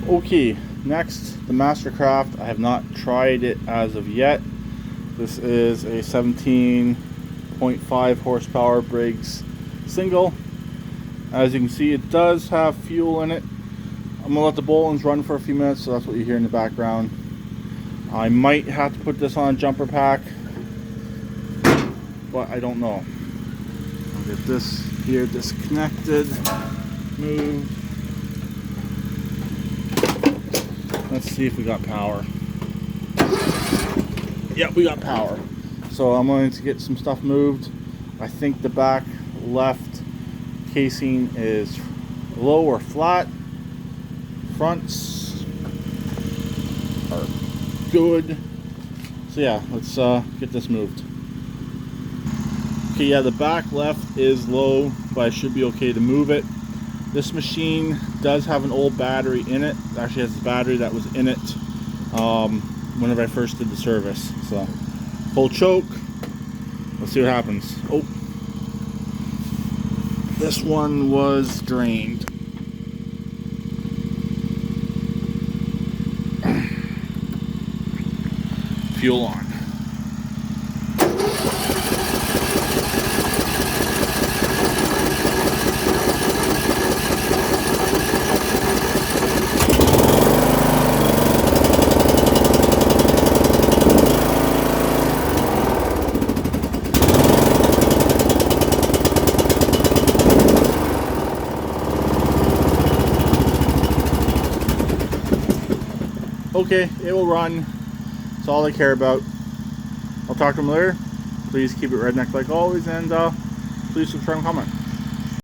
Okay, next, the Mastercraft. I have not tried it as of yet. This is a 17.5 horsepower Briggs single. As you can see, it does have fuel in it. I'm gonna let the Bolins run for a few minutes, so that's what you hear in the background. I might have to put this on a jumper pack, but I don't know. I'll get this here disconnected, moved. Let's see if we got power. Yeah, we got power. So I'm going to get some stuff moved. I think the back left casing is low or flat. Fronts are good. So yeah, let's get this moved. Okay, yeah, the back left is low, but I should be okay to move it. This machine does have an old battery in it. It actually has the battery that was in it whenever I first did the service. So, full choke. Let's see what happens. Oh, this one was drained. Fuel on. Okay, it will run. That's all I care about. I'll talk to them later. Please keep it redneck like always, and please subscribe and comment.